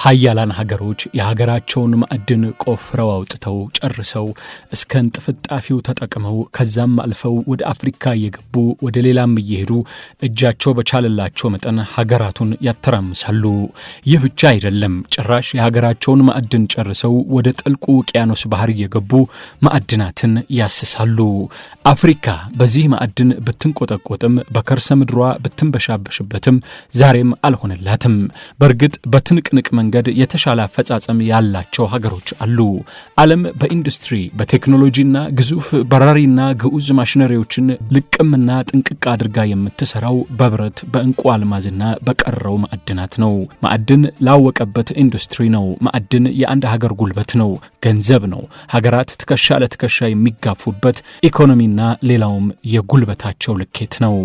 ሀያላን ሀገሮች የሀገራቸውን ማዕድን ቆፍረው አውጥተው ጨርሰው እስከ እንጥፍጣፊው ተጠቅመው ከዛም አልፈው ወደ አፍሪካ እየገቡ ወደ ሌላም እየሄዱ እጃቸው በቻለላቸው መጠን ሀገራቱን ያተራምሳሉ። ይህ ብቻ አይደለም፣ ጭራሽ የሀገራቸውን ማዕድን ጨርሰው ወደ ጥልቁ ውቅያኖስ ባህር እየገቡ ማዕድናትን ያስሳሉ። አፍሪካ በዚህ ማዕድን ብትንቆጠቆጥም በከርሰ ምድሯ ብትንበሻበሽበትም ዛሬም አልሆነላትም። በእርግጥ በትንቅንቅ መንገድ የተሻለ አፈጻጸም ያላቸው ሀገሮች አሉ። ዓለም በኢንዱስትሪ በቴክኖሎጂና ግዙፍ በራሪና ግዑዝ ማሽነሪዎችን ልቅምና ጥንቅቅ አድርጋ የምትሰራው በብረት በእንቁ አልማዝና በቀረው ማዕድናት ነው። ማዕድን ላወቀበት ኢንዱስትሪ ነው። ማዕድን የአንድ ሀገር ጉልበት ነው፣ ገንዘብ ነው። ሀገራት ትከሻ ለትከሻ የሚጋፉበት ኢኮኖሚና ሌላውም የጉልበታቸው ልኬት ነው።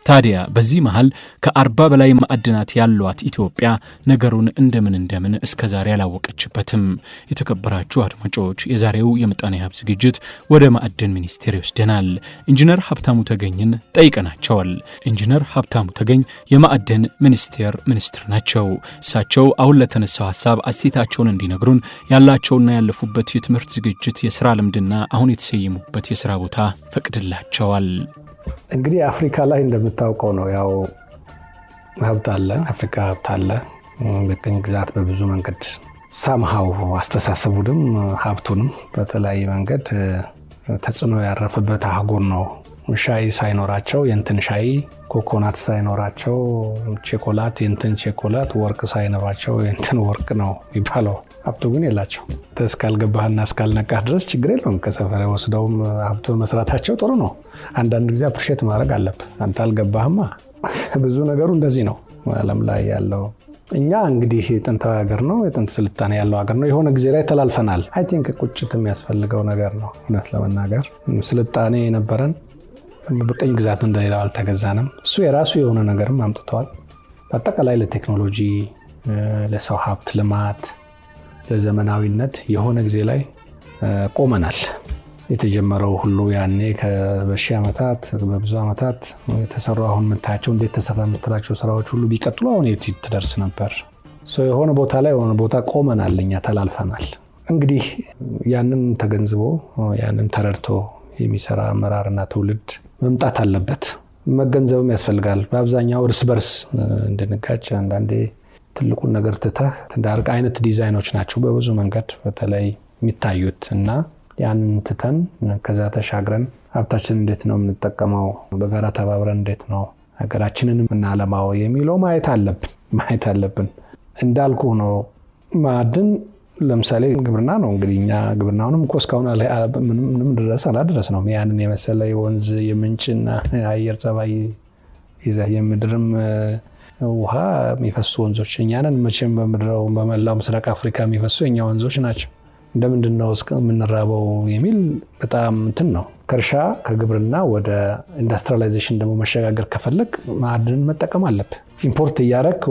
ታዲያ በዚህ መሃል ከ40 በላይ ማዕድናት ያሏት ኢትዮጵያ ነገሩን እንደምን እስከዛሬ አላወቀችበትም። የተከበራችሁ አድማጮች፣ የዛሬው የምጣኔ ሀብት ዝግጅት ወደ ማዕድን ሚኒስቴር ይወስደናል። ኢንጂነር ሀብታሙ ተገኝን ጠይቀናቸዋል። ኢንጂነር ሀብታሙ ተገኝ የማዕድን ሚኒስቴር ሚኒስትር ናቸው። እሳቸው አሁን ለተነሳው ሀሳብ አስተያየታቸውን እንዲነግሩን ያላቸውና ያለፉበት የትምህርት ዝግጅት፣ የስራ ልምድና አሁን የተሰየሙበት የስራ ቦታ ፈቅድላቸዋል። እንግዲህ አፍሪካ ላይ እንደምታውቀው ነው፣ ያው ሀብት አለ፣ አፍሪካ ሀብት አለ። በቅኝ ግዛት በብዙ መንገድ ሳምሃው አስተሳሰቡንም ሀብቱንም በተለያየ መንገድ ተጽዕኖ ያረፈበት አህጉር ነው። ሻይ ሳይኖራቸው የእንትን ሻይ፣ ኮኮናት ሳይኖራቸው ቸኮላት የእንትን ቸኮላት፣ ወርቅ ሳይኖራቸው የእንትን ወርቅ ነው የሚባለው። ሀብቱ ግን የላቸው። እስካልገባህና እስካልነቃህ ድረስ ችግር የለውም። ከሰፈር ወስደውም ሀብቱን መስራታቸው ጥሩ ነው። አንዳንድ ጊዜ አፕሪሼት ማድረግ አለብህ። አንተ አልገባህማ። ብዙ ነገሩ እንደዚህ ነው ዓለም ላይ ያለው። እኛ እንግዲህ ጥንታዊ ሀገር ነው፣ የጥንት ስልጣኔ ያለው ሀገር ነው። የሆነ ጊዜ ላይ ተላልፈናል። አይ ቲንክ ቁጭት የሚያስፈልገው ነገር ነው። እውነት ለመናገር ስልጣኔ የነበረን በቅኝ ግዛት እንደሌላው አልተገዛንም። እሱ የራሱ የሆነ ነገርም አምጥተዋል። በአጠቃላይ ለቴክኖሎጂ፣ ለሰው ሀብት ልማት፣ ለዘመናዊነት የሆነ ጊዜ ላይ ቆመናል። የተጀመረው ሁሉ ያኔ በሺህ ዓመታት በብዙ ዓመታት የተሰሩ አሁን የምታያቸው እንዴት ተሰራ የምትላቸው ስራዎች ሁሉ ቢቀጥሉ አሁን የት ትደርስ ነበር። የሆነ ቦታ ላይ የሆነ ቦታ ቆመናል፣ እኛ ተላልፈናል። እንግዲህ ያንን ተገንዝቦ ያንን ተረድቶ የሚሰራ አመራርና ትውልድ መምጣት አለበት። መገንዘብም ያስፈልጋል። በአብዛኛው እርስ በርስ እንድንጋጭ አንዳንዴ ትልቁን ነገር ትተህ ትዳርቅ አይነት ዲዛይኖች ናቸው በብዙ መንገድ በተለይ የሚታዩት እና ያንን ትተን ከዛ ተሻግረን ሀብታችንን እንዴት ነው የምንጠቀመው፣ በጋራ ተባብረን እንዴት ነው ሀገራችንን እናለማው የሚለው ማየት አለብን። እንዳልኩ ነው። ማዕድን ለምሳሌ ግብርና ነው። እንግዲህ እኛ ግብርናውንም እኮ እስካሁን ምንም ድረስ አላደረስ ነው። ያንን የመሰለ የወንዝ የምንጭና የአየር ጸባይ ይዘህ የምድርም ውሃ የሚፈሱ ወንዞች እኛንን መቼም በመላው ምስራቅ አፍሪካ የሚፈሱ የኛ ወንዞች ናቸው። እንደምንድን ነው የምንራበው የሚል በጣም እንትን ነው። ከእርሻ ከግብርና ወደ ኢንዱስትሪያላይዜሽን ደግሞ መሸጋገር ከፈለግ ማዕድንን መጠቀም አለብህ። ኢምፖርት እያደረክ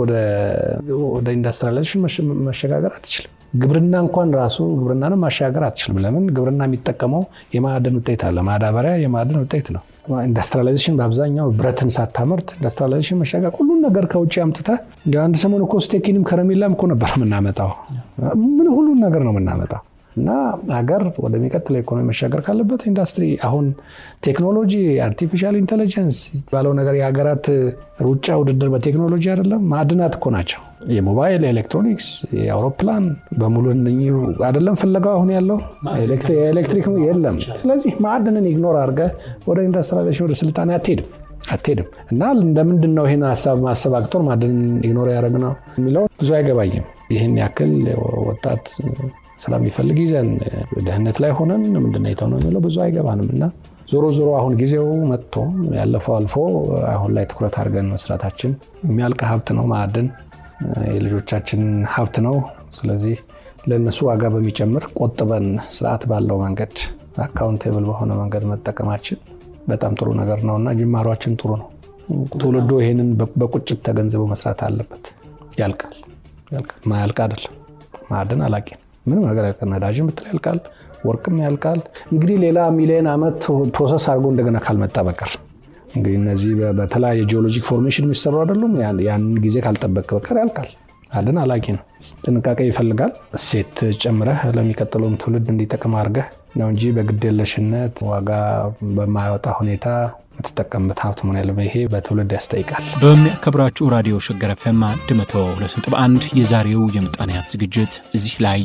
ወደ ኢንዱስትሪያላይዜሽን መሸጋገር አትችልም። ግብርና እንኳን ራሱ ግብርናንም ማሸጋገር አትችልም። ለምን? ግብርና የሚጠቀመው የማዕድን ውጤት አለ። ማዳበሪያ የማዕድን ውጤት ነው። ኢንዱስትሪያላይዜሽን በአብዛኛው ብረትን ሳታመርት ኢንዱስትሪያላይዜሽን መሸጋገር ሁሉን ነገር ከውጭ አምጥተህ እንደ አንድ ሰሞን እኮ ስቴኪንም ከረሜላም እኮ ነበር የምናመጣው። ሁሉን ነገር ነው የምናመጣው። እና ሀገር ወደሚቀጥለው ኢኮኖሚ መሻገር ካለበት ኢንዱስትሪ፣ አሁን ቴክኖሎጂ፣ አርቲፊሻል ኢንተለጀንስ ባለው ነገር የሀገራት ሩጫ ውድድር በቴክኖሎጂ አይደለም፣ ማዕድናት እኮ ናቸው። የሞባይል ኤሌክትሮኒክስ፣ የአውሮፕላን በሙሉ አይደለም ፍለጋው አሁን ያለው ኤሌክትሪክ የለም። ስለዚህ ማዕድንን ኢግኖር አድርገህ ወደ ኢንዱስትሪያላይዜሽን ወደ ስልጣኔ አትሄድም። እና እንደምንድን ነው ይህን ሀሳብ ማሰብ አቅቶን ማዕድንን ኢግኖር ያደረግነው የሚለው ብዙ አይገባኝም። ይህን ያክል ወጣት ስለሚፈልግ ይዘን ደህንነት ላይ ሆነን ምንድነው የተሆነው የሚለው ብዙ አይገባንም። እና ዞሮ አሁን ጊዜው መጥቶ ያለፈው አልፎ አሁን ላይ ትኩረት አድርገን መስራታችን የሚያልቅ ሀብት ነው። ማዕድን የልጆቻችን ሀብት ነው። ስለዚህ ለነሱ ዋጋ በሚጨምር ቆጥበን ስርዓት ባለው መንገድ አካውንቴብል በሆነ መንገድ መጠቀማችን በጣም ጥሩ ነገር ነውና ጅማሯችን ጥሩ ነው። ትውልዱ ይሄንን በቁጭት ተገንዝቦ መስራት አለበት። ያልቃል ማያልቅ አይደለም። ማዕድን አላቂ ምንም ነገር ያልቃል። ነዳጅም ብትል ያልቃል፣ ወርቅም ያልቃል። እንግዲህ ሌላ ሚሊዮን ዓመት ፕሮሰስ አድርጎ እንደገና ካልመጣ በቀር እንግዲህ እነዚህ በተለያየ ጂኦሎጂክ ፎርሜሽን የሚሰሩ አይደሉም። ያን ጊዜ ካልጠበቅ በቀር ያልቃል። ማዕድን አላቂ ነው። ጥንቃቄ ይፈልጋል። እሴት ጨምረህ ለሚቀጥለውም ትውልድ እንዲጠቅም አድርገህ ነው እንጂ በግዴለሽነት ዋጋ በማያወጣ ሁኔታ ተጠቀምበት ሀብት ምን ያለ ይሄ በትውልድ ያስጠይቃል። በሚያከብራችሁ ራዲዮ ሸገር ኤፍ ኤም 102.1 የዛሬው የምጣኔ ሀብት ዝግጅት እዚህ ላይ